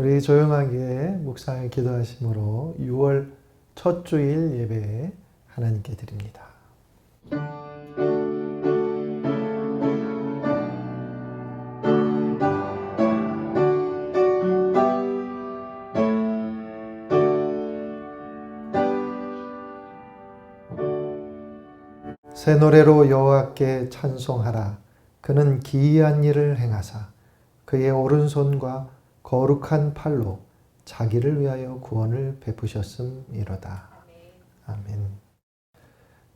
우리 조용하게 묵상을 기도하심으로 6월 첫 주일 예배 하나님께 드립니다. 새 노래로 여호와께 찬송하라. 그는 기이한 일을 행하사 그의 오른손과 거룩한 팔로 자기를 위하여 구원을 베푸셨음이로다. 아멘.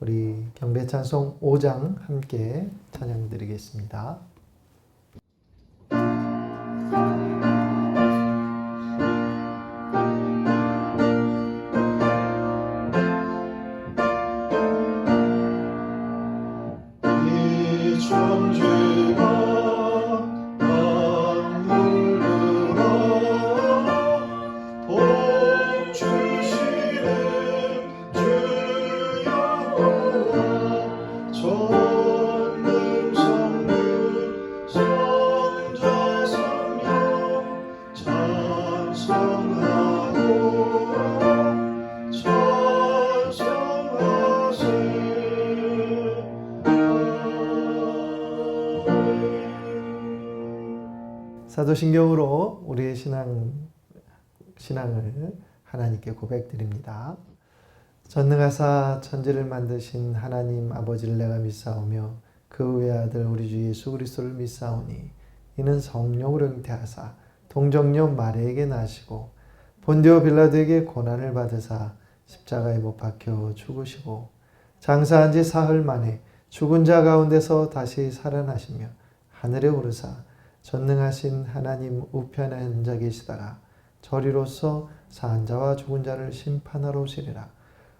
우리 경배찬송 5장 함께 찬양 드리겠습니다. 사도신경으로 우리의 신앙을 하나님께 고백드립니다. 전능하사 천지를 만드신 하나님 아버지를 내가 믿사오며 그 외아들 우리 주 예수 그리스도를 믿사오니 이는 성령으로 잉태하사 동정녀 마리아에게 나시고 본디오 빌라도에게 고난을 받으사 십자가에 못 박혀 죽으시고 장사한 지 사흘 만에 죽은 자 가운데서 다시 살아나시며 하늘에 오르사 전능하신 하나님 우편에 앉아 계시다가 저리로서 산 자와 죽은 자를 심판하러 오시리라.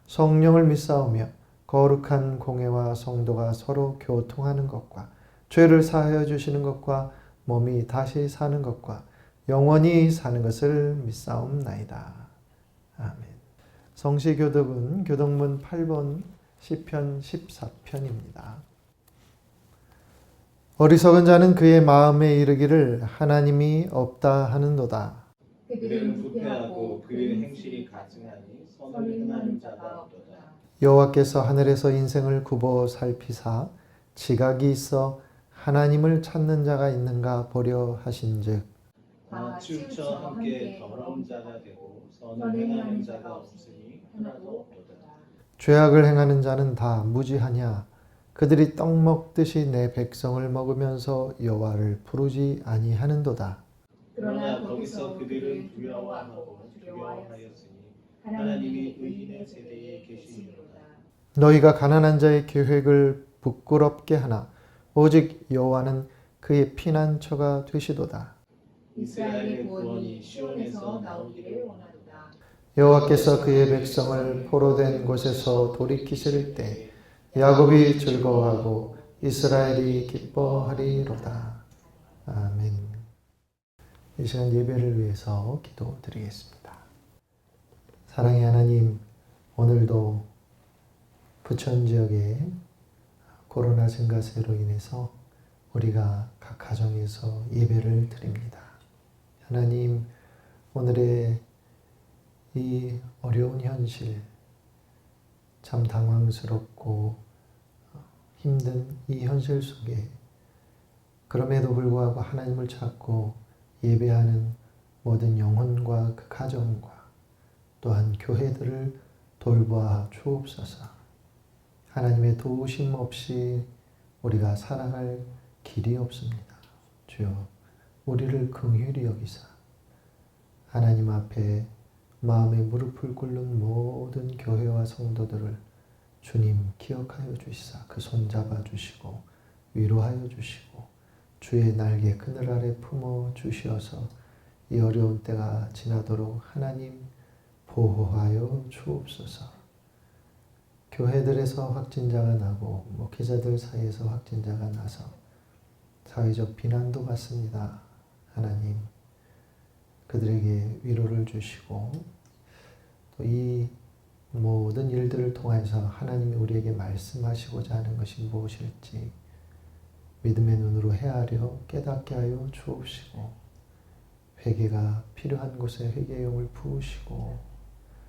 성령을 믿사오며 거룩한 공회와 성도가 서로 교통하는 것과 죄를 사하여 주시는 것과 몸이 다시 사는 것과 영원히 사는 것을 믿사옵나이다. 아멘. 성시교독은 교독문 8번 시편 14편입니다. 어리석은 자는 그의 마음에 이르기를 하나님이 없다 하는도다. 그들은 부패하고 그의 행실이 가증하니 선을 행하는 자가 없도다. 여호와께서 하늘에서 인생을 굽어 살피사 지각이 있어 하나님을 찾는 자가 있는가 보려 하신즉 다 치우쳐 함께 더러운 자가 되고 선을 행하는 자가 없으니 하나도 없도다. 죄악을 행하는 자는 다 무지하냐. 그들이 떡 먹듯이 내 백성을 먹으면서 여호와를 부르지 아니하는도다. 그러나 거기서 그들은 두려워하고 두려워하였으니 하나님이 의인의 세대에 계시니로다. 너희가 가난한 자의 계획을 부끄럽게 하나 오직 여호와는 그의 피난처가 되시도다. 이스라엘의 구원이 시온에서 나오기를 원하도다. 여호와께서 그의 백성을 포로된 곳에서 돌이키실 때 야곱이 즐거워하고 이스라엘이 기뻐하리로다. 아멘. 이 시간 예배를 위해서 기도드리겠습니다. 사랑의 하나님, 오늘도 부천 지역의 코로나 증가세로 인해서 우리가 각 가정에서 예배를 드립니다. 하나님, 오늘의 이 어려운 현실, 참 당황스럽고 힘든 이 현실 속에 그럼에도 불구하고 하나님을 찾고 예배하는 모든 영혼과 그 가정과 또한 교회들을 돌보아 주옵소서. 하나님의 도우심 없이 우리가 살아갈 길이 없습니다. 주여, 우리를 긍휼히 여기사 하나님 앞에 마음의 무릎을 꿇는 모든 교회와 성도들을 주님 기억하여 주시사 그 손 잡아 주시고 위로하여 주시고 주의 날개 그늘 아래 품어 주시어서 이 어려운 때가 지나도록 하나님 보호하여 주옵소서. 교회들에서 확진자가 나고 목회자들 사이에서 확진자가 나서 사회적 비난도 받습니다. 하나님, 그들에게 위로를 주시고 또 이 모든 일들을 통해서 하나님이 우리에게 말씀하시고자 하는 것이 무엇일지 믿음의 눈으로 헤아려 깨닫게 하여 주옵시고 회개가 필요한 곳에 회개의 영을 부으시고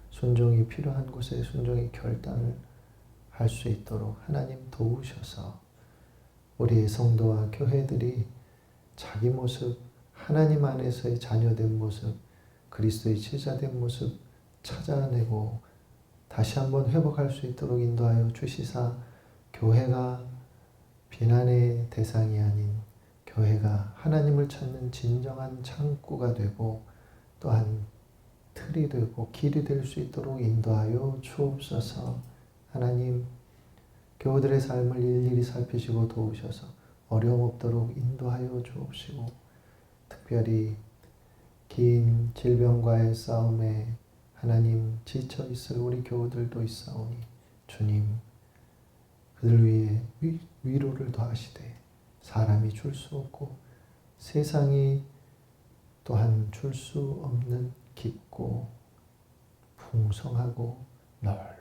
순종이 필요한 곳에 순종의 결단을 할 수 있도록 하나님 도우셔서 우리의 성도와 교회들이 자기 모습, 하나님 안에서의 자녀된 모습, 그리스도의 제자된 모습 찾아내고 다시 한번 회복할 수 있도록 인도하여 주시사 교회가 비난의 대상이 아닌 교회가 하나님을 찾는 진정한 창구가 되고 또한 틀이 되고 길이 될 수 있도록 인도하여 주옵소서. 하나님, 교우들의 삶을 일일이 살피시고 도우셔서 어려움 없도록 인도하여 주옵시고 특별히 긴 질병과의 싸움에 하나님 지쳐 있을 우리 교우들도 있사오니 주님 그들 위해 위로를 더하시되 사람이 줄 수 없고 세상이 또한 줄 수 없는 깊고 풍성하고 넓은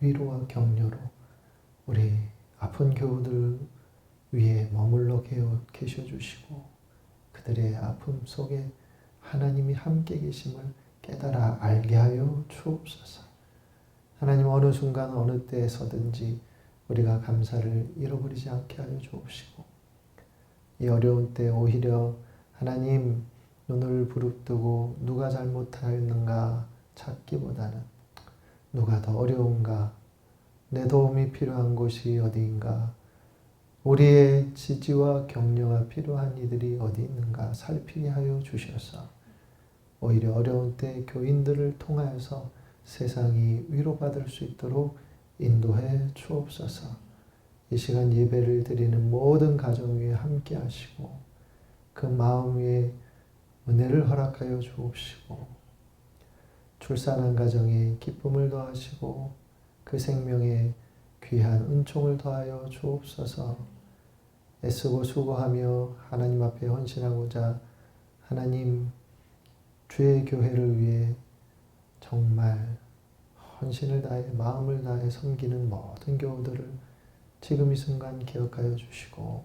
위로와 격려로 우리 아픈 교우들 위에 머물러 계셔주시고 그들의 아픔 속에 하나님이 함께 계심을 깨달아 알게 하여 주옵소서. 하나님 어느 순간 어느 때에서든지 우리가 감사를 잃어버리지 않게 하여 주옵시고 이 어려운 때 오히려 하나님 눈을 부릅뜨고 누가 잘못하였는가 찾기보다는 누가 더 어려운가, 내 도움이 필요한 곳이 어디인가, 우리의 지지와 격려가 필요한 이들이 어디 있는가 살피게 하여 주셔서 오히려 어려운 때 교인들을 통하여서 세상이 위로받을 수 있도록 인도해 주옵소서. 이 시간 예배를 드리는 모든 가정 위에 함께 하시고 그 마음 위에 은혜를 허락하여 주옵시고 출산한 가정에 기쁨을 더하시고 그 생명에 귀한 은총을 더하여 주옵소서. 애쓰고 수고하며 하나님 앞에 헌신하고자 하나님 주의 교회를 위해 정말 헌신을 다해 마음을 다해 섬기는 모든 교우들을 지금 이 순간 기억하여 주시고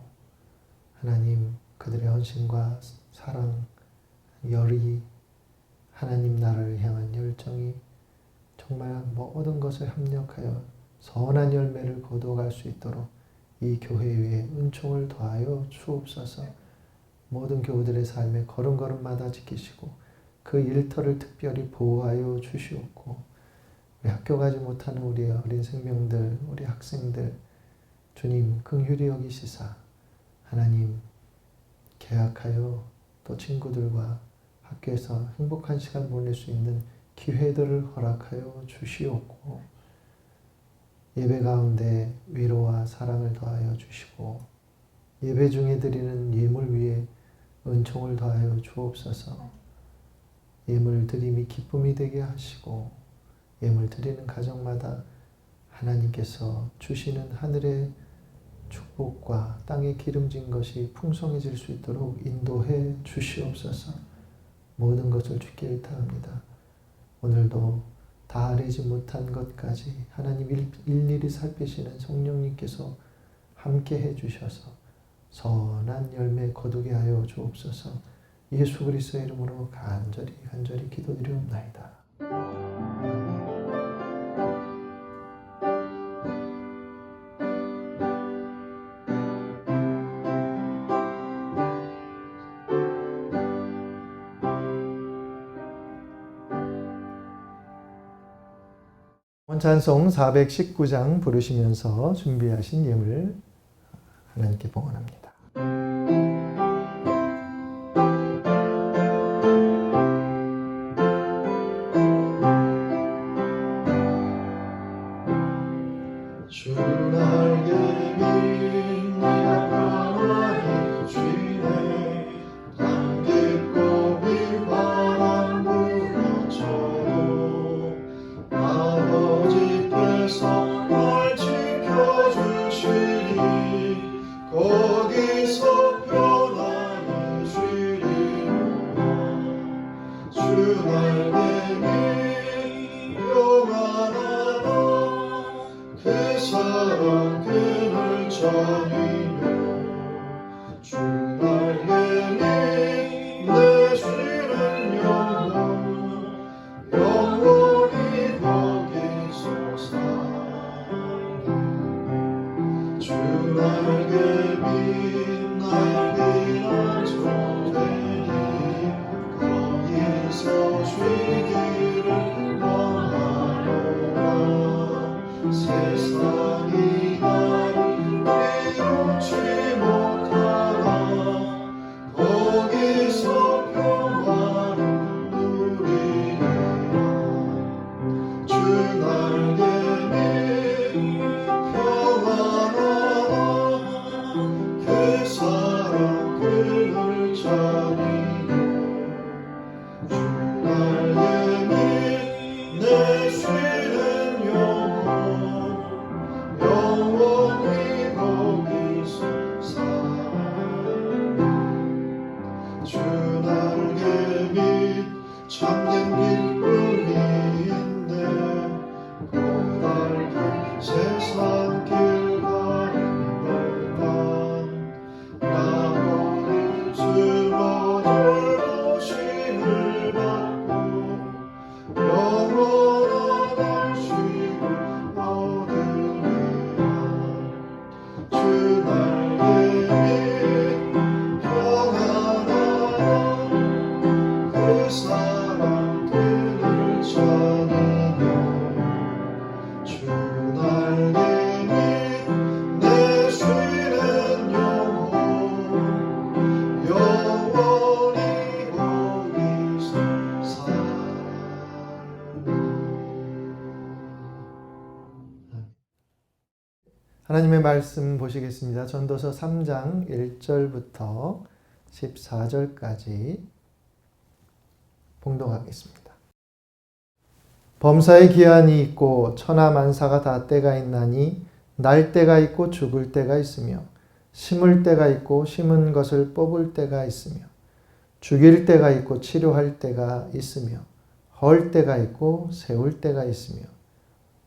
하나님 그들의 헌신과 사랑, 열의, 하나님 나라를 향한 열정이 정말 모든 것을 합력하여 선한 열매를 거두어갈 수 있도록 이 교회 위에 은총을 더하여 주옵소서. 모든 교우들의 삶의 걸음걸음마다 지키시고 그 일터를 특별히 보호하여 주시옵고 우리 학교 가지 못하는 우리 어린 생명들, 우리 학생들 주님 긍휼히 여기시사 하나님 계약하여 또 친구들과 학교에서 행복한 시간 보낼 수 있는 기회들을 허락하여 주시옵고 예배 가운데 위로와 사랑을 더하여 주시고 예배 중에 드리는 예물 위에 은총을 더하여 주옵소서. 예물 드림이 기쁨이 되게 하시고 예물 드리는 가정마다 하나님께서 주시는 하늘의 축복과 땅에 기름진 것이 풍성해질 수 있도록 인도해 주시옵소서. 모든 것을 주께 의탁합니다. 오늘도 다 아뢰지 못한 것까지 하나님 일일이 살피시는 성령님께서 함께 해주셔서 선한 열매 거두게 하여 주옵소서. 예수 그리스도의 이름으로 간절히 기도드리옵나이다. 찬송 419장 부르시면서 준비하신 예물 하나님께 봉헌합니다. 주 날개 빛나 변화히 주네 강 깊고 비바람 불어쳐도 아버지께서 날 지켜주시니 거기서 편안히 쉬리로다 주 날개 용안하다 그 사랑 그늘 전이며 주 날개니 내 주를 세상이 나를 이루지 못하나 거기서 평화를 누리리라. 주 날개니 평안하다 그 사랑 그를 찾으며 주 날개니 내 쉬는 영혼 영원히 거기서 살아. 주 날개 밑 참된 길뿐인데 고달픈 세상 길 가는 동안 나 혼을 쓰러져 오심을 받고 영원한 안식을 얻으리라. 주 날개 밑 평안하다 그 사랑 그를 찾으며 주 날개 밑 내 쉬는 영혼 영원히 거기서 살아. 하나님의 말씀 보시겠습니다. 전도서 3장 1절부터 14절까지 봉독하겠습니다. 범사의 기한이 있고 천하 만사가 다 때가 있나니 날 때가 있고 죽을 때가 있으며 심을 때가 있고 심은 것을 뽑을 때가 있으며 죽일 때가 있고 치료할 때가 있으며 헐 때가 있고 세울 때가 있으며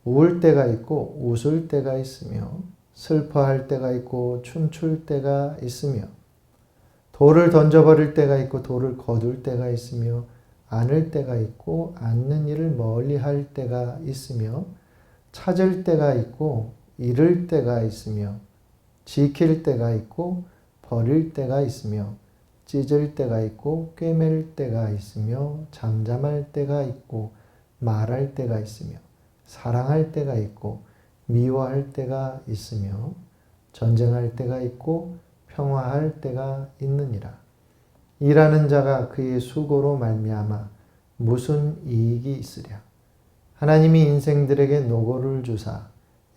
울 때가 있고 웃을 때가 있으며 슬퍼할 때가 있고 춤출 때가 있으며 돌을 던져버릴 때가 있고 돌을 거둘 때가 있으며 안을 때가 있고 앉는 일을 멀리할 때가 있으며 찾을 때가 있고 잃을 때가 있으며 지킬 때가 있고 버릴 때가 있으며 찢을 때가 있고 꿰맬 때가 있으며 잠잠할 때가 있고 말할 때가 있으며 사랑할 때가 있고 미워할 때가 있으며 전쟁할 때가 있고 평화할 때가 있느니라. 일하는 자가 그의 수고로 말미암아 무슨 이익이 있으랴. 하나님이 인생들에게 노고를 주사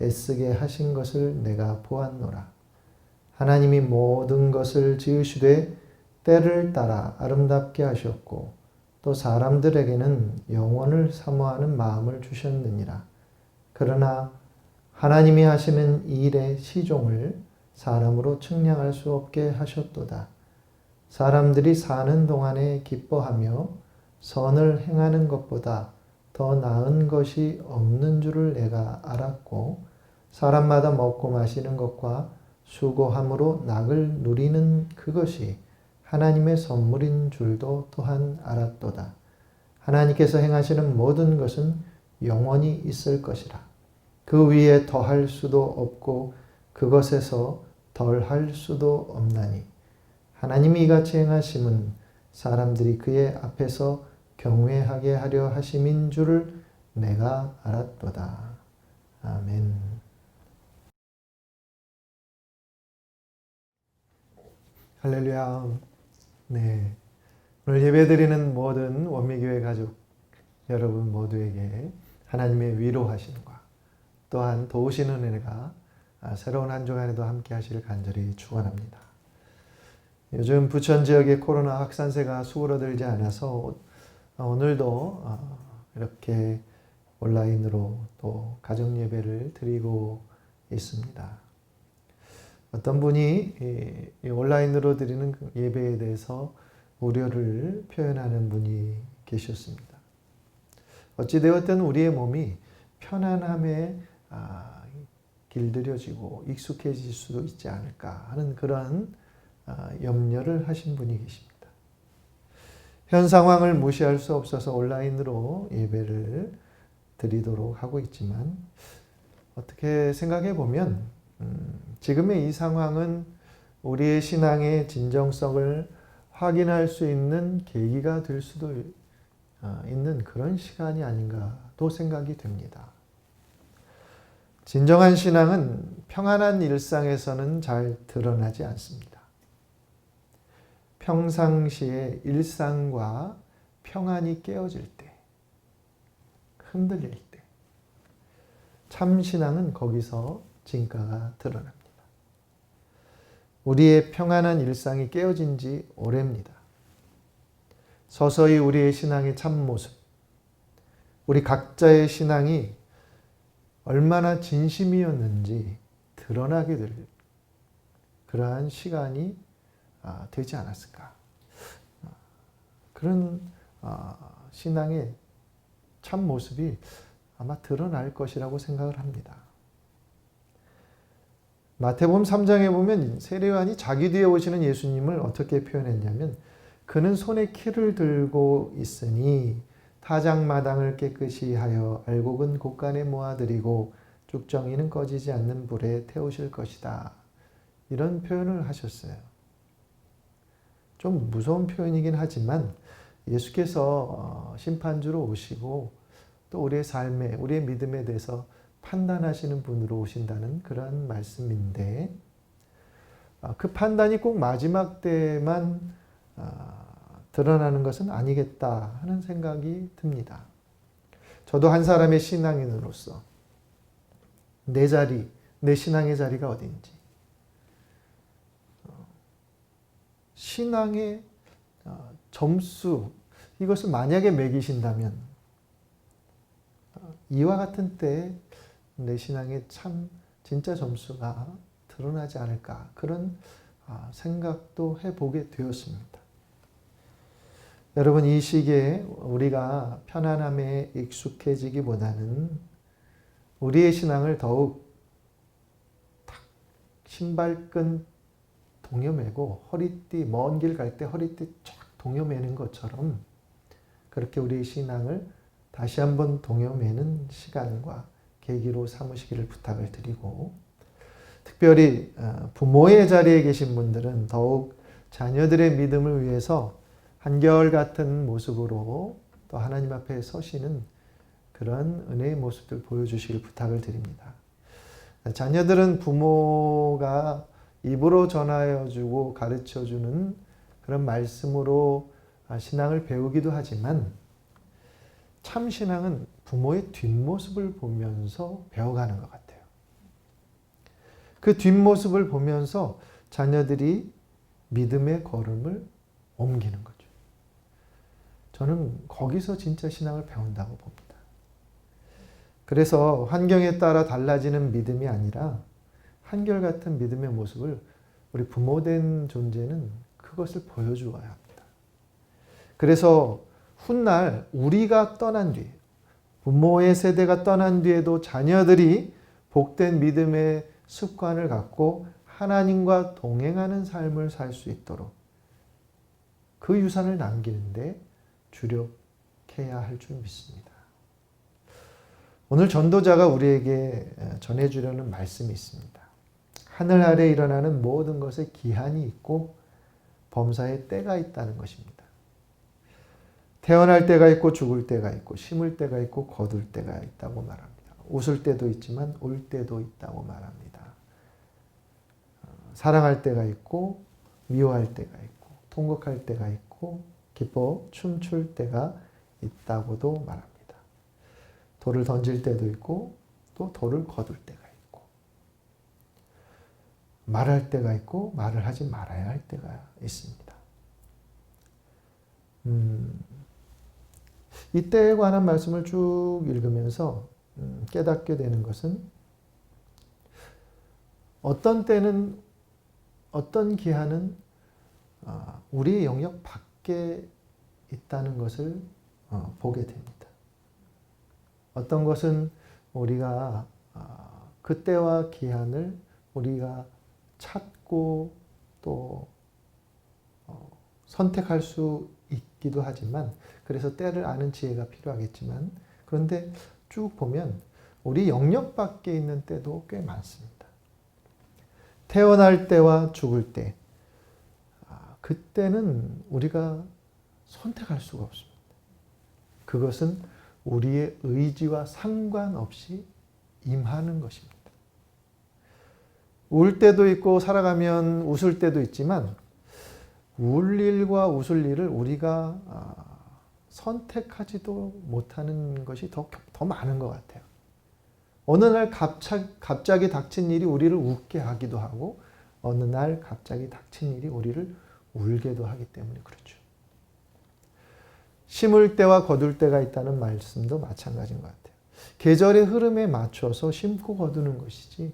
애쓰게 하신 것을 내가 보았노라. 하나님이 모든 것을 지으시되 때를 따라 아름답게 하셨고 또 사람들에게는 영원을 사모하는 마음을 주셨느니라. 그러나 하나님이 하시는 일의 시종을 사람으로 측량할 수 없게 하셨도다. 사람들이 사는 동안에 기뻐하며 선을 행하는 것보다 더 나은 것이 없는 줄을 내가 알았고 사람마다 먹고 마시는 것과 수고함으로 낙을 누리는 그것이 하나님의 선물인 줄도 또한 알았도다. 하나님께서 행하시는 모든 것은 영원히 있을 것이라. 그 위에 더할 수도 없고 그것에서 덜할 수도 없나니 하나님이 이같이 행하심은 사람들이 그의 앞에서 경외하게 하려 하심인 줄을 내가 알았도다. 아멘. 할렐루야. 네. 오늘 예배드리는 모든 원미교회 가족 여러분 모두에게 하나님의 위로하심과 또한 도우시는 은혜가 새로운 한 주간에도 함께 하시길 간절히 축원합니다. 요즘 부천 지역의 코로나 확산세가 수그러들지 않아서 오늘도 이렇게 온라인으로 또 가정 예배를 드리고 있습니다. 어떤 분이 이 온라인으로 드리는 예배에 대해서 우려를 표현하는 분이 계셨습니다. 어찌되었든 우리의 몸이 편안함에 길들여지고 익숙해질 수도 있지 않을까 하는 그런 염려를 하신 분이 계십니다. 현 상황을 무시할 수 없어서 온라인으로 예배를 드리도록 하고 있지만 어떻게 생각해 보면 지금의 이 상황은 우리의 신앙의 진정성을 확인할 수 있는 계기가 될 수도 있는 그런 시간이 아닌가도 생각이 됩니다. 진정한 신앙은 평안한 일상에서는 잘 드러나지 않습니다. 평상시에 일상과 평안이 깨어질 때, 흔들릴 때, 참 신앙은 거기서 진가가 드러납니다. 우리의 평안한 일상이 깨어진 지 오래입니다. 서서히 우리의 신앙의 참모습, 우리 각자의 신앙이 얼마나 진심이었는지 드러나게 될 그러한 시간이 되지 않았을까. 그런 신앙의 참모습이 아마 드러날 것이라고 생각을 합니다. 마태복음 3장에 보면 세례요한이 자기 뒤에 오시는 예수님을 어떻게 표현했냐면 그는 손에 키를 들고 있으니 타작마당을 깨끗이 하여 알곡은 곳간에 모아드리고 쭉정이는 꺼지지 않는 불에 태우실 것이다. 이런 표현을 하셨어요. 좀 무서운 표현이긴 하지만 예수께서 심판주로 오시고 또 우리의 삶에, 우리의 믿음에 대해서 판단하시는 분으로 오신다는 그런 말씀인데 그 판단이 꼭 마지막 때만 드러나는 것은 아니겠다 하는 생각이 듭니다. 저도 한 사람의 신앙인으로서 내 자리, 내 신앙의 자리가 어딘지, 신앙의 점수, 이것을 만약에 매기신다면 이와 같은 때에 내 신앙의 진짜 점수가 드러나지 않을까 그런 생각도 해보게 되었습니다. 여러분, 이 시기에 우리가 편안함에 익숙해지기보다는 우리의 신앙을 더욱 신발끈 동여매고 허리띠, 먼 길 갈 때 허리띠 쫙 동여매는 것처럼 그렇게 우리의 신앙을 다시 한번 동여매는 시간과 계기로 삼으시기를 부탁을 드리고, 특별히 부모의 자리에 계신 분들은 더욱 자녀들의 믿음을 위해서 한결같은 모습으로 또 하나님 앞에 서시는 그런 은혜의 모습들 보여주시길 부탁을 드립니다. 자녀들은 부모가 입으로 전하여주고 가르쳐주는 그런 말씀으로 신앙을 배우기도 하지만 참 신앙은 부모의 뒷모습을 보면서 배워가는 것 같아요. 그 뒷모습을 보면서 자녀들이 믿음의 걸음을 옮기는 거죠. 저는 거기서 진짜 신앙을 배운다고 봅니다. 그래서 환경에 따라 달라지는 믿음이 아니라 한결같은 믿음의 모습을 우리 부모된 존재는 그것을 보여주어야 합니다. 그래서 훗날 우리가 떠난 뒤, 부모의 세대가 떠난 뒤에도 자녀들이 복된 믿음의 습관을 갖고 하나님과 동행하는 삶을 살 수 있도록 그 유산을 남기는데 주력해야 할 줄 믿습니다. 오늘 전도자가 우리에게 전해주려는 말씀이 있습니다. 하늘 아래 일어나는 모든 것에 기한이 있고 범사에 때가 있다는 것입니다. 태어날 때가 있고 죽을 때가 있고 심을 때가 있고 거둘 때가 있다고 말합니다. 웃을 때도 있지만 울 때도 있다고 말합니다. 사랑할 때가 있고 미워할 때가 있고 통곡할 때가 있고 기뻐 춤출 때가 있다고도 말합니다. 돌을 던질 때도 있고 또 돌을 거둘 때가 있고 말할 때가 있고 말을 하지 말아야 할 때가 있습니다. 이때에 관한 말씀을 쭉 읽으면서 깨닫게 되는 것은 어떤 때는 어떤 기한은 우리의 영역 밖에 있다는 것을 보게 됩니다. 어떤 것은 우리가 그때와 기한을 우리가 찾고 또 선택할 수 있기도 하지만 그래서 때를 아는 지혜가 필요하겠지만 그런데 쭉 보면 우리 영역 밖에 있는 때도 꽤 많습니다. 태어날 때와 죽을 때 그때는 우리가 선택할 수가 없습니다. 그것은 우리의 의지와 상관없이 임하는 것입니다. 울 때도 있고 살아가면 웃을 때도 있지만 울 일과 웃을 일을 우리가 선택하지도 못하는 것이 더 많은 것 같아요. 어느 날 갑자기 닥친 일이 우리를 웃게 하기도 하고 어느 날 갑자기 닥친 일이 우리를 울게도 하기 때문에 그렇죠. 심을 때와 거둘 때가 있다는 말씀도 마찬가지인 것 같아요. 계절의 흐름에 맞춰서 심고 거두는 것이지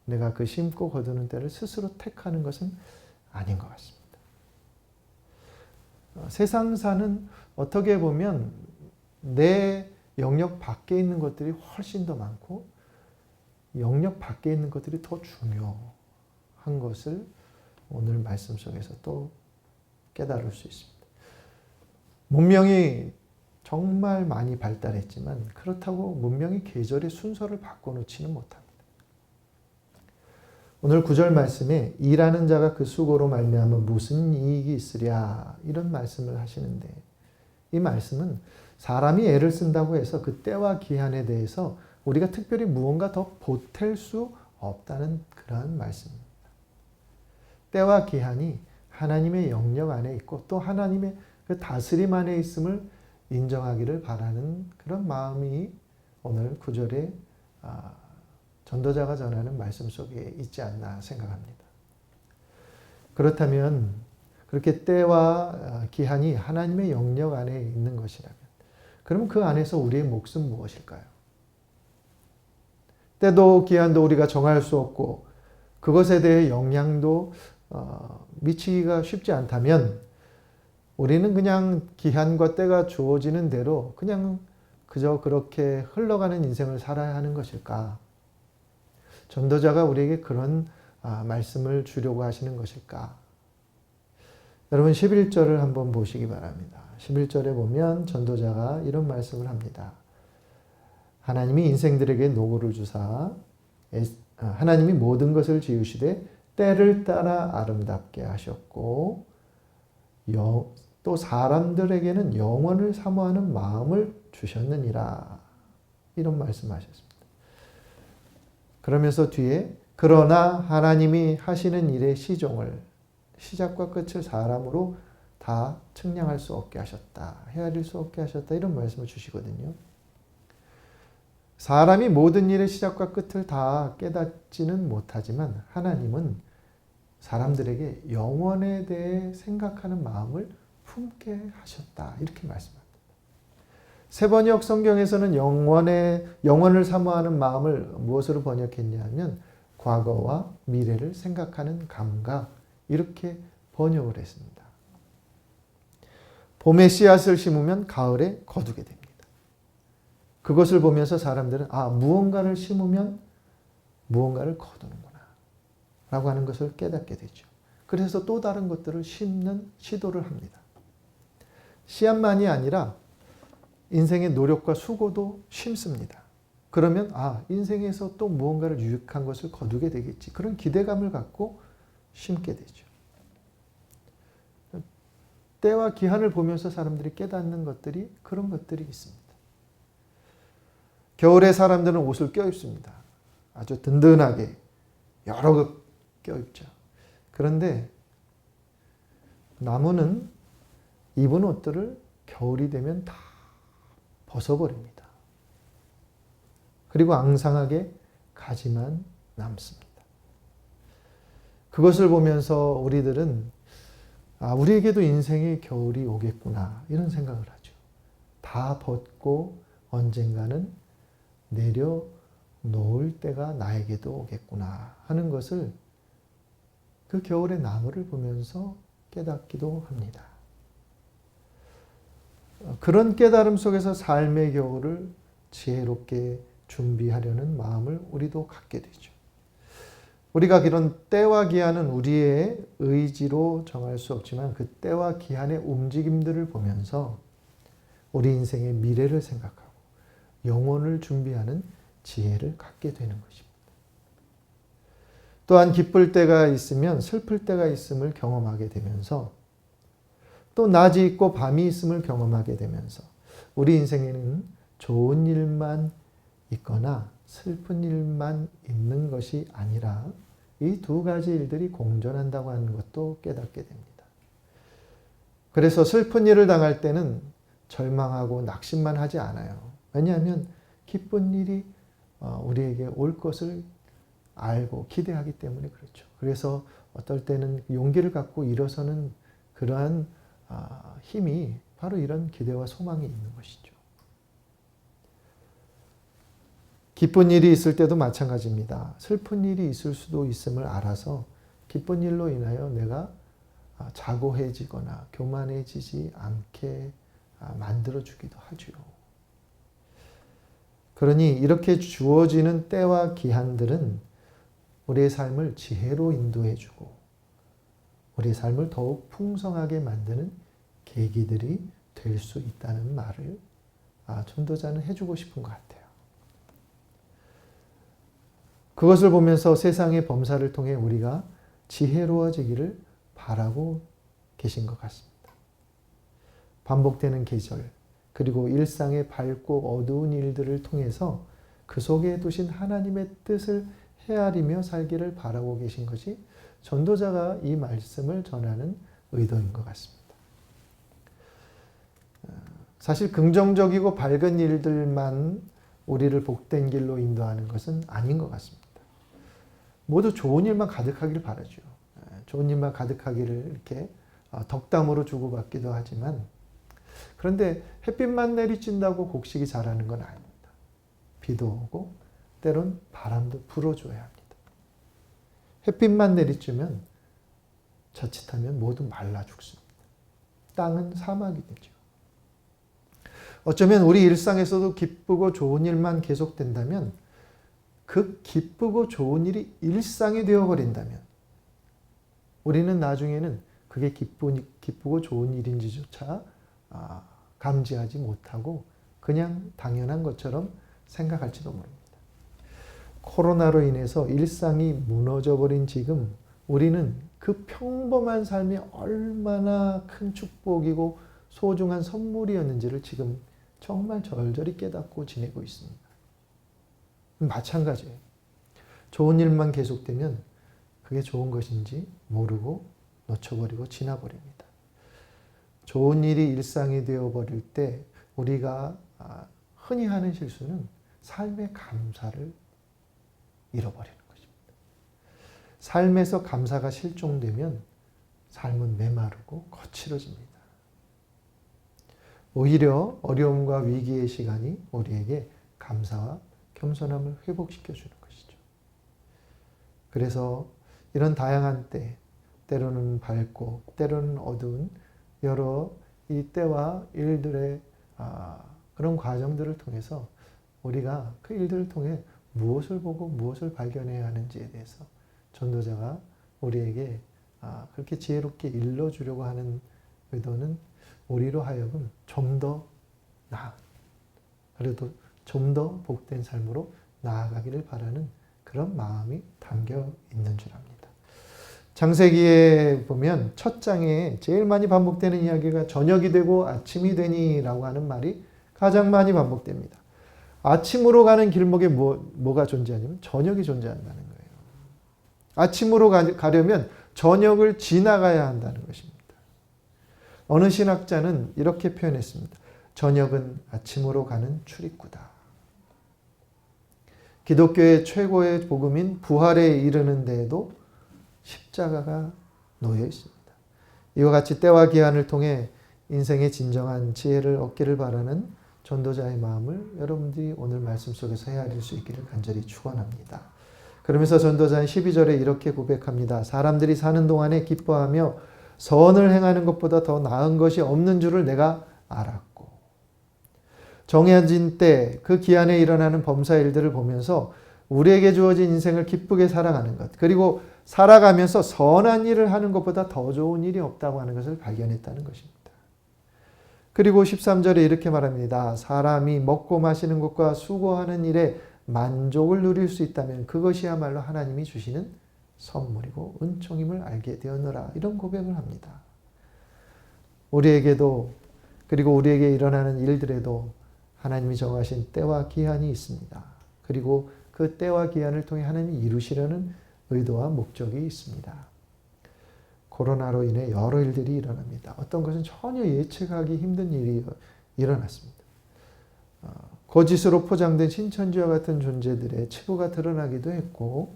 내가 그 심고 거두는 때를 스스로 택하는 것은 아닌 것 같습니다. 세상사는 어떻게 보면 내 영역 밖에 있는 것들이 훨씬 더 많고 영역 밖에 있는 것들이 더 중요한 것을 오늘 말씀 속에서 또 깨달을 수 있습니다. 문명이 정말 많이 발달했지만 그렇다고 문명이 계절의 순서를 바꿔놓지는 못합니다. 오늘 9절 말씀에 일하는 자가 그 수고로 말미암아 무슨 이익이 있으랴 이런 말씀을 하시는데 이 말씀은 사람이 애를 쓴다고 해서 그 때와 기한에 대해서 우리가 특별히 무언가 더 보탤 수 없다는 그러한 말씀입니다. 때와 기한이 하나님의 영역 안에 있고 또 하나님의 그 다스림 안에 있음을 인정하기를 바라는 그런 마음이 오늘 9절에 전도자가 전하는 말씀 속에 있지 않나 생각합니다. 그렇다면 그렇게 때와 기한이 하나님의 영역 안에 있는 것이라면 그럼 그 안에서 우리의 몫은 무엇일까요? 때도 기한도 우리가 정할 수 없고 그것에 대해 영향도 미치기가 쉽지 않다면 우리는 그냥 기한과 때가 주어지는 대로 그냥 그저 그렇게 흘러가는 인생을 살아야 하는 것일까? 전도자가 우리에게 그런 말씀을 주려고 하시는 것일까? 여러분 11절을 한번 보시기 바랍니다. 11절에 보면 전도자가 이런 말씀을 합니다. 하나님이 인생들에게 노고를 주사 하나님이 모든 것을 지으시되 때를 따라 아름답게 하셨고 또 사람들에게는 영원을 사모하는 마음을 주셨느니라. 이런 말씀하셨습니다. 그러면서 뒤에 그러나 하나님이 하시는 일의 시작과 끝을 사람으로 다 측량할 수 없게 하셨다. 헤아릴 수 없게 하셨다. 이런 말씀을 주시거든요. 사람이 모든 일의 시작과 끝을 다 깨닫지는 못하지만 하나님은 사람들에게 영원에 대해 생각하는 마음을 품게 하셨다. 이렇게 말씀합니다. 세번역 성경에서는 영원을 사모하는 마음을 무엇으로 번역했냐면 과거와 미래를 생각하는 감각 이렇게 번역을 했습니다. 봄에 씨앗을 심으면 가을에 거두게 됩니다. 그것을 보면서 사람들은 무언가를 심으면 무언가를 거두는구나 라고 하는 것을 깨닫게 되죠. 그래서 또 다른 것들을 심는 시도를 합니다. 씨앗만이 아니라 인생의 노력과 수고도 심습니다. 그러면 인생에서 또 무언가를 유익한 것을 거두게 되겠지. 그런 기대감을 갖고 심게 되죠. 때와 기한을 보면서 사람들이 깨닫는 것들이 그런 것들이 있습니다. 겨울에 사람들은 옷을 껴입습니다. 아주 든든하게 여러 겹 껴입죠. 그런데 나무는 입은 옷들을 겨울이 되면 다 벗어버립니다. 그리고 앙상하게 가지만 남습니다. 그것을 보면서 우리들은 우리에게도 인생의 겨울이 오겠구나 이런 생각을 하죠. 다 벗고 언젠가는 내려놓을 때가 나에게도 오겠구나 하는 것을 그 겨울의 나무를 보면서 깨닫기도 합니다. 그런 깨달음 속에서 삶의 겨울을 지혜롭게 준비하려는 마음을 우리도 갖게 되죠. 우리가 그런 때와 기한은 우리의 의지로 정할 수 없지만 그 때와 기한의 움직임들을 보면서 우리 인생의 미래를 생각하고 영혼을 준비하는 지혜를 갖게 되는 것입니다. 또한 기쁠 때가 있으면 슬플 때가 있음을 경험하게 되면서 또 낮이 있고 밤이 있음을 경험하게 되면서 우리 인생에는 좋은 일만 있거나 슬픈 일만 있는 것이 아니라 이 두 가지 일들이 공존한다고 하는 것도 깨닫게 됩니다. 그래서 슬픈 일을 당할 때는 절망하고 낙심만 하지 않아요. 왜냐하면 기쁜 일이 우리에게 올 것을 알고 기대하기 때문에 그렇죠. 그래서 어떨 때는 용기를 갖고 일어서는 그러한 힘이 바로 이런 기대와 소망이 있는 것이죠. 기쁜 일이 있을 때도 마찬가지입니다. 슬픈 일이 있을 수도 있음을 알아서 기쁜 일로 인하여 내가 자고해지거나 교만해지지 않게 만들어주기도 하죠. 그러니 이렇게 주어지는 때와 기한들은 우리의 삶을 지혜로 인도해주고 우리의 삶을 더욱 풍성하게 만드는 계기들이 될 수 있다는 말을 전도자는 해주고 싶은 것 같아요. 그것을 보면서 세상의 범사를 통해 우리가 지혜로워지기를 바라고 계신 것 같습니다. 반복되는 계절, 그리고 일상의 밝고 어두운 일들을 통해서 그 속에 두신 하나님의 뜻을 헤아리며 살기를 바라고 계신 것이 전도자가 이 말씀을 전하는 의도인 것 같습니다. 사실 긍정적이고 밝은 일들만 우리를 복된 길로 인도하는 것은 아닌 것 같습니다. 모두 좋은 일만 가득하기를 바라죠. 좋은 일만 가득하기를 이렇게 덕담으로 주고받기도 하지만 그런데 햇빛만 내리친다고 곡식이 자라는 건 아닙니다. 비도 오고 때론 바람도 불어줘야 합니다. 햇빛만 내리치면 자칫하면 모두 말라 죽습니다. 땅은 사막이 되죠. 어쩌면 우리 일상에서도 기쁘고 좋은 일만 계속된다면 그 기쁘고 좋은 일이 일상이 되어버린다면 우리는 나중에는 그게 기쁘고 좋은 일인지조차 감지하지 못하고 그냥 당연한 것처럼 생각할지도 모릅니다. 코로나로 인해서 일상이 무너져버린 지금 우리는 그 평범한 삶이 얼마나 큰 축복이고 소중한 선물이었는지를 지금 정말 절절히 깨닫고 지내고 있습니다. 마찬가지예요. 좋은 일만 계속되면 그게 좋은 것인지 모르고 놓쳐버리고 지나버립니다. 좋은 일이 일상이 되어버릴 때 우리가 흔히 하는 실수는 삶의 감사를 잃어버리는 것입니다. 삶에서 감사가 실종되면 삶은 메마르고 거칠어집니다. 오히려 어려움과 위기의 시간이 우리에게 감사와 겸손함을 회복시켜 주는 것이죠. 그래서 이런 다양한 때, 때로는 밝고 때로는 어두운 여러 이 때와 일들의 그런 과정들을 통해서 우리가 그 일들을 통해 무엇을 보고 무엇을 발견해야 하는지에 대해서 전도자가 우리에게 그렇게 지혜롭게 일러주려고 하는 의도는 우리로 하여금 좀 더 나은, 그래도 좀 더 복된 삶으로 나아가기를 바라는 그런 마음이 담겨 있는 줄 압니다. 창세기에 보면 첫 장에 제일 많이 반복되는 이야기가 저녁이 되고 아침이 되니라고 하는 말이 가장 많이 반복됩니다. 아침으로 가는 길목에 뭐가 존재하냐면 저녁이 존재한다는 거예요. 아침으로 가려면 저녁을 지나가야 한다는 것입니다. 어느 신학자는 이렇게 표현했습니다. 저녁은 아침으로 가는 출입구다. 기독교의 최고의 복음인 부활에 이르는 데에도 십자가가 놓여 있습니다. 이와 같이 때와 기한을 통해 인생의 진정한 지혜를 얻기를 바라는 전도자의 마음을 여러분들이 오늘 말씀 속에서 헤아릴 수 있기를 간절히 축원합니다. 그러면서 전도자는 12절에 이렇게 고백합니다. 사람들이 사는 동안에 기뻐하며 선을 행하는 것보다 더 나은 것이 없는 줄을 내가 알았고, 정해진 때 그 기한에 일어나는 범사 일들을 보면서 우리에게 주어진 인생을 기쁘게 살아가는 것, 그리고 살아가면서 선한 일을 하는 것보다 더 좋은 일이 없다고 하는 것을 발견했다는 것입니다. 그리고 13절에 이렇게 말합니다. 사람이 먹고 마시는 것과 수고하는 일에 만족을 누릴 수 있다면 그것이야말로 하나님이 주시는 선물이고 은총임을 알게 되었노라. 이런 고백을 합니다. 우리에게도, 그리고 우리에게 일어나는 일들에도 하나님이 정하신 때와 기한이 있습니다. 그리고 그 때와 기한을 통해 하나님이 이루시려는 의도와 목적이 있습니다. 코로나로 인해 여러 일들이 일어납니다. 어떤 것은 전혀 예측하기 힘든 일이 일어났습니다. 거짓으로 포장된 신천지와 같은 존재들의 치부가 드러나기도 했고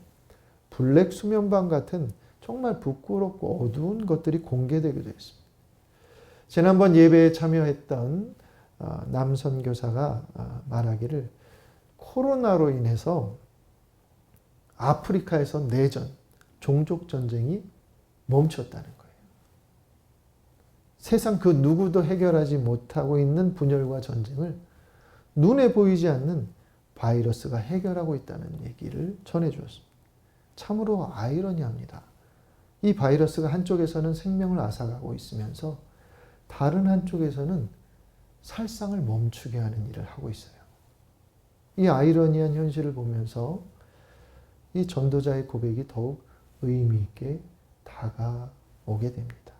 블랙 수면방 같은 정말 부끄럽고 어두운 것들이 공개되기도 했습니다. 지난번 예배에 참여했던 남선교사가 말하기를 코로나로 인해서 아프리카에서 내전, 종족 전쟁이 멈췄다는 거예요. 세상 그 누구도 해결하지 못하고 있는 분열과 전쟁을 눈에 보이지 않는 바이러스가 해결하고 있다는 얘기를 전해주었습니다. 참으로 아이러니합니다. 이 바이러스가 한쪽에서는 생명을 앗아가고 있으면서 다른 한쪽에서는 살상을 멈추게 하는 일을 하고 있어요. 이 아이러니한 현실을 보면서 이 전도자의 고백이 더욱 의미 있게 다가오게 됩니다.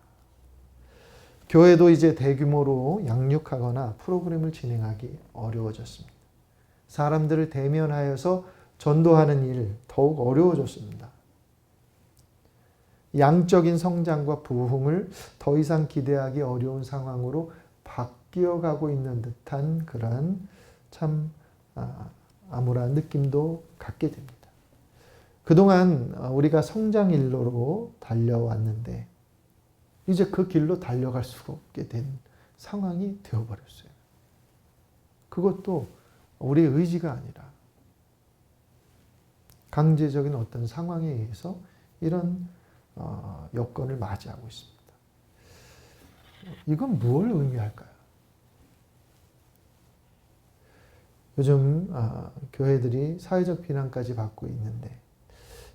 교회도 이제 대규모로 양육하거나 프로그램을 진행하기 어려워졌습니다. 사람들을 대면하여서 전도하는 일 더욱 어려워졌습니다. 양적인 성장과 부흥을 더 이상 기대하기 어려운 상황으로 바뀌어가고 있는 듯한 그러한 참 암울한 느낌도 갖게 됩니다. 그동안 우리가 성장 일로로 달려왔는데 이제 그 길로 달려갈 수가 없게 된 상황이 되어버렸어요. 그것도 우리의 의지가 아니라 강제적인 어떤 상황에 의해서 이런 여건을 맞이하고 있습니다. 이건 뭘 의미할까요? 요즘 교회들이 사회적 비난까지 받고 있는데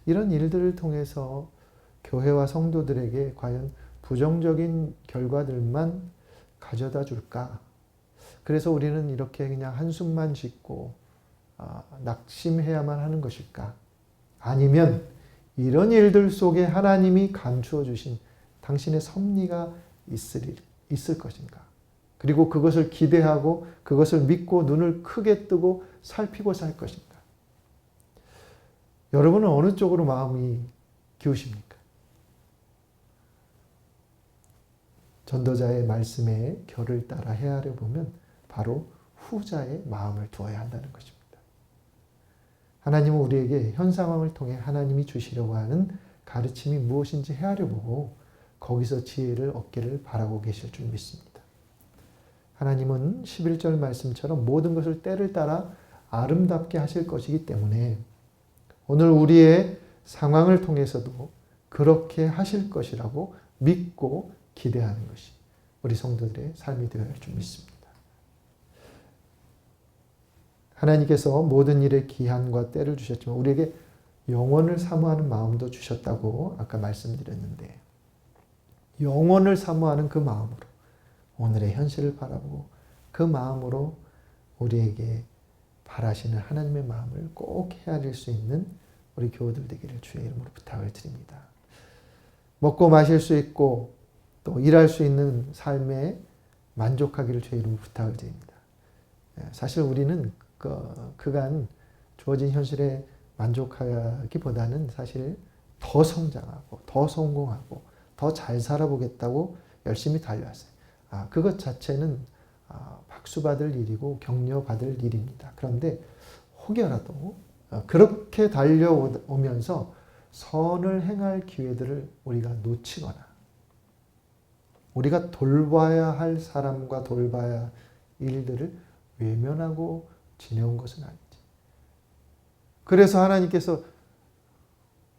이런 일들을 통해서 교회와 성도들에게 과연 부정적인 결과들만 가져다 줄까? 그래서 우리는 이렇게 그냥 한숨만 짓고 낙심해야만 하는 것일까? 아니면 이런 일들 속에 하나님이 감추어 주신 당신의 섭리가 있을 것인가? 그리고 그것을 기대하고 그것을 믿고 눈을 크게 뜨고 살피고 살 것인가? 여러분은 어느 쪽으로 마음이 기우십니까? 전도자의 말씀에 결을 따라 헤아려 보면 바로 후자의 마음을 두어야 한다는 것입니다. 하나님은 우리에게 현 상황을 통해 하나님이 주시려고 하는 가르침이 무엇인지 헤아려 보고 거기서 지혜를 얻기를 바라고 계실 줄 믿습니다. 하나님은 11절 말씀처럼 모든 것을 때를 따라 아름답게 하실 것이기 때문에 오늘 우리의 상황을 통해서도 그렇게 하실 것이라고 믿고 기대하는 것이 우리 성도들의 삶이 되어야 할 줄 믿습니다. 하나님께서 모든 일에 기한과 때를 주셨지만 우리에게 영원을 사모하는 마음도 주셨다고 아까 말씀드렸는데 영원을 사모하는 그 마음으로 오늘의 현실을 바라보고 그 마음으로 우리에게 바라시는 하나님의 마음을 꼭 헤아릴 수 있는 우리 교우들 되기를 주의 이름으로 부탁을 드립니다. 먹고 마실 수 있고 또 일할 수 있는 삶에 만족하기를 주의 이름으로 부탁을 드립니다. 사실 우리는 그간 주어진 현실에 만족하기보다는 사실 더 성장하고 더 성공하고 더 잘 살아보겠다고 열심히 달려왔어요. 그것 자체는 박수받을 일이고 격려받을 일입니다. 그런데 혹여라도 그렇게 달려오면서 선을 행할 기회들을 우리가 놓치거나 우리가 돌봐야 할 사람과 돌봐야 할 일들을 외면하고 지내온 것은 아니지. 그래서 하나님께서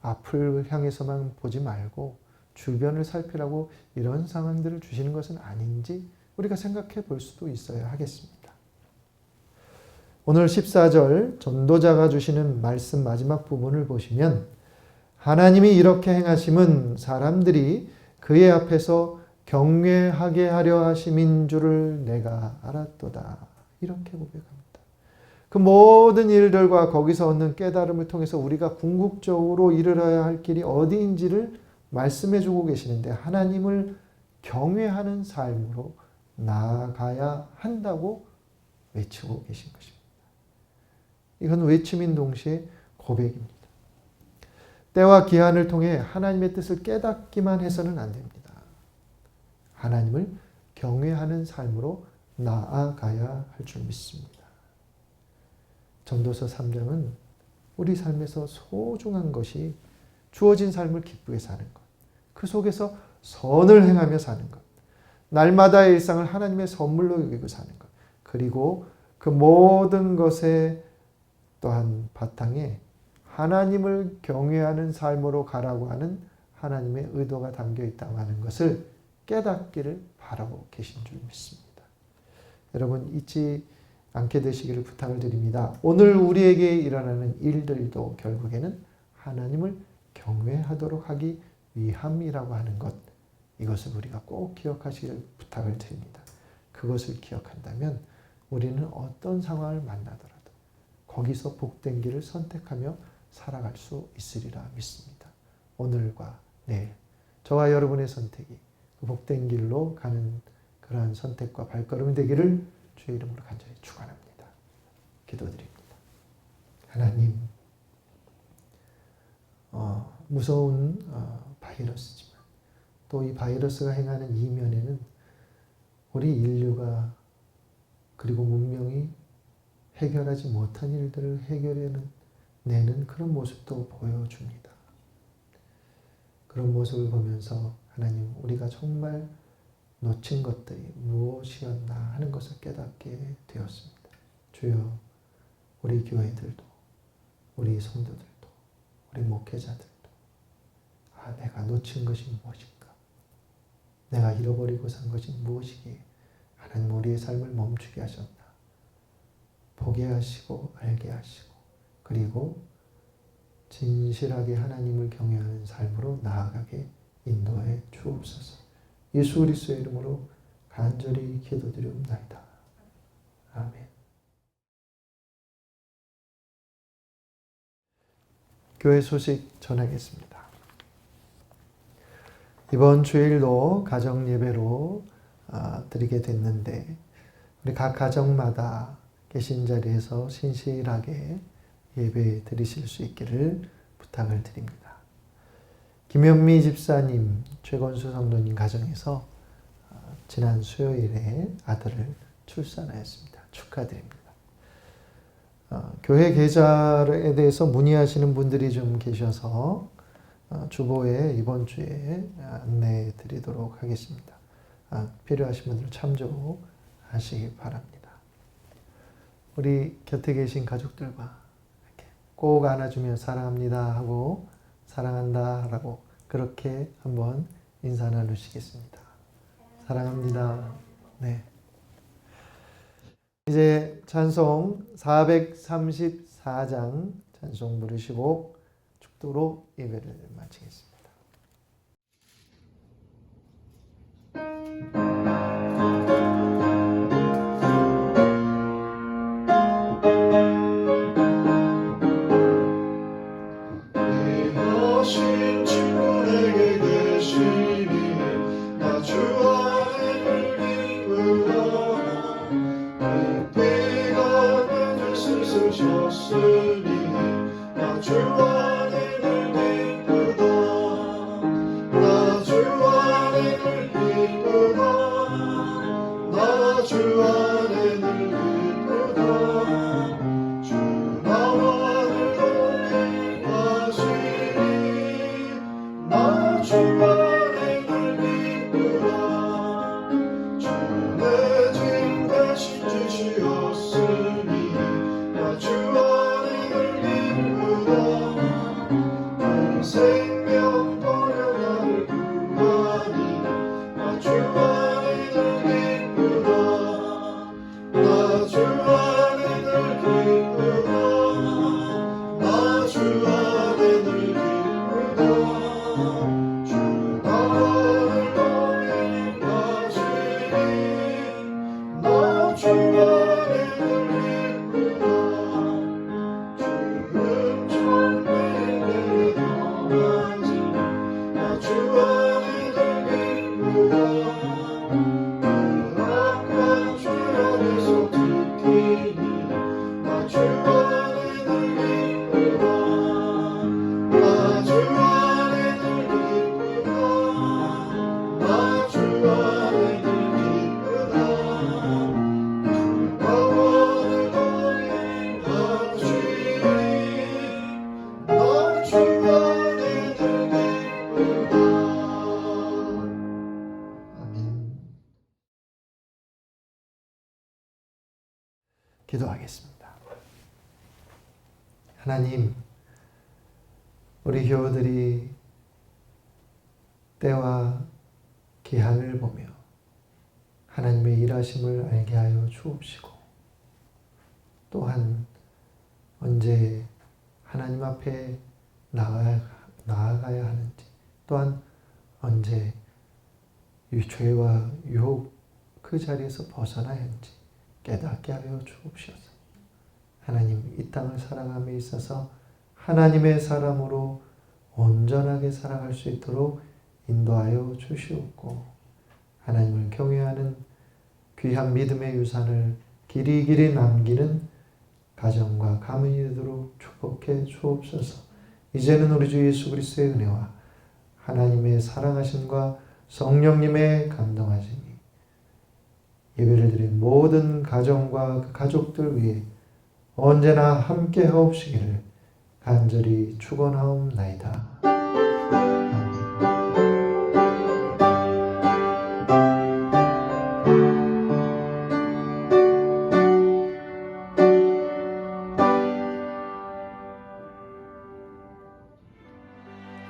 앞을 향해서만 보지 말고 주변을 살피라고 이런 상황들을 주시는 것은 아닌지 우리가 생각해 볼 수도 있어야 하겠습니다. 오늘 14절 전도자가 주시는 말씀 마지막 부분을 보시면 하나님이 이렇게 행하심은 사람들이 그의 앞에서 경외하게 하려 하심인 줄을 내가 알았도다. 이렇게 고백합니다. 그 모든 일들과 거기서 얻는 깨달음을 통해서 우리가 궁극적으로 이르러야 할 길이 어디인지를 말씀해 주고 계시는데 하나님을 경외하는 삶으로 나아가야 한다고 외치고 계신 것입니다. 이건 외침인 동시에 고백입니다. 때와 기한을 통해 하나님의 뜻을 깨닫기만 해서는 안 됩니다. 하나님을 경외하는 삶으로 나아가야 할 줄 믿습니다. 전도서 3장은 우리 삶에서 소중한 것이 주어진 삶을 기쁘게 사는 것, 그 속에서 선을 행하며 사는 것, 날마다의 일상을 하나님의 선물로 여기고 사는 것, 그리고 그 모든 것에 또한 바탕에 하나님을 경외하는 삶으로 가라고 하는 하나님의 의도가 담겨 있다고 하는 것을 깨닫기를 바라고 계신 줄 믿습니다. 여러분 잊지 않게 되시기를 부탁을 드립니다. 오늘 우리에게 일어나는 일들도 결국에는 하나님을 경외하도록 하기 위함이라고 하는 것, 이것을 우리가 꼭 기억하시기를 부탁을 드립니다. 그것을 기억한다면 우리는 어떤 상황을 만나더라도 거기서 복된 길을 선택하며 살아갈 수 있으리라 믿습니다. 오늘과 내일 저와 여러분의 선택이 그 복된 길로 가는 그러한 선택과 발걸음이 되기를 주의 이름으로 간절히 축원합니다. 기도드립니다. 하나님, 무서운 바이러스지만 또 이 바이러스가 행하는 이면에는 우리 인류가 그리고 문명이 해결하지 못한 일들을 해결해내는 그런 모습도 보여줍니다. 그런 모습을 보면서 하나님, 우리가 정말 놓친 것들이 무엇이었나 하는 것을 깨닫게 되었습니다. 주여, 우리 교회들도, 우리 성도들도, 우리 목회자들도 내가 놓친 것이 무엇인가? 내가 잃어버리고 산 것이 무엇이기에 하나님 우리의 삶을 멈추게 하셨나? 보게 하시고 알게 하시고 그리고 진실하게 하나님을 경외하는 삶으로 나아가게 인도해 주옵소서. 예수 그리스도의 이름으로 간절히 기도드리옵나이다. 아멘. 교회 소식 전하겠습니다. 이번 주일도 가정 예배로 드리게 됐는데 우리 각 가정마다 계신 자리에서 신실하게 예배 드리실 수 있기를 부탁을 드립니다. 김현미 집사님, 최건수 성도님 가정에서 지난 수요일에 아들을 출산하였습니다. 축하드립니다. 교회 계좌에 대해서 문의하시는 분들이 좀 계셔서 주보에 이번 주에 안내해 드리도록 하겠습니다. 필요하신 분들 참조하시기 바랍니다. 우리 곁에 계신 가족들과 이렇게 꼭 안아주며 사랑합니다 하고 사랑한다 라고 그렇게 한번 인사 나누시겠습니다. 사랑합니다. 네. 이제 찬송 434장 찬송 부르시고 축도로 예배를 마치겠습니다. 이것인 친구에게 계시니 나 주 안에 들리구나. 그때가 내 뜻을 쓰셨으니 나 주 안에 들리구나. 나 주 안에 들리구나. 나 주 안에 들리구나. 주 나와 늘 동행하시니 나 주 안에 들리구나. 주의 짐 대신 지시었으니 나 주 안에 들리구나. 하나님, 우리 교우들이 때와 기한을 보며 하나님의 일하심을 알게 하여 주옵시고, 또한 언제 하나님 앞에 나아가야 하는지, 또한 언제 죄와 유혹 그 자리에서 벗어나야 하는지 깨닫게 하여 주옵소서. 하나님, 이 땅을 살아감에 있어서 하나님의 사람으로 온전하게 살아갈 수 있도록 인도하여 주시옵고, 하나님을 경외하는 귀한 믿음의 유산을 길이길이 남기는 가정과 가문이 되도록 축복해 주옵소서. 이제는 우리 주 예수 그리스도의 은혜와 하나님의 사랑하심과 성령님의 감동하심이 예배를 드린 모든 가정과 그 가족들 위해 언제나 함께 하옵시기를 간절히 축원하옵나이다.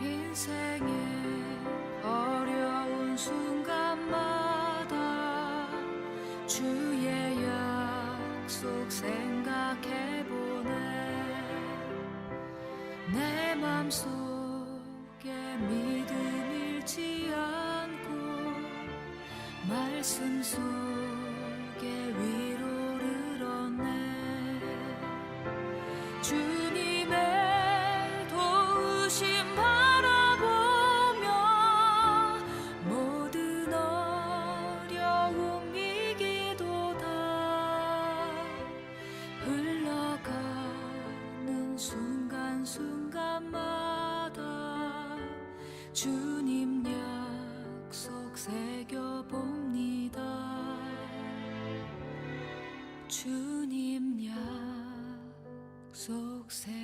인생의 어려운 순간마다 주의 약속 생각해보네. 내 맘속에 믿음 잃지 않고 말씀 속에 위로를 얻네. 주님의 도우심 바라보며 모든 어려움 이기도다. 흘러가는 순간순간마다 주님 약속 새겨봅니다. 주님 약속 새겨봅니다.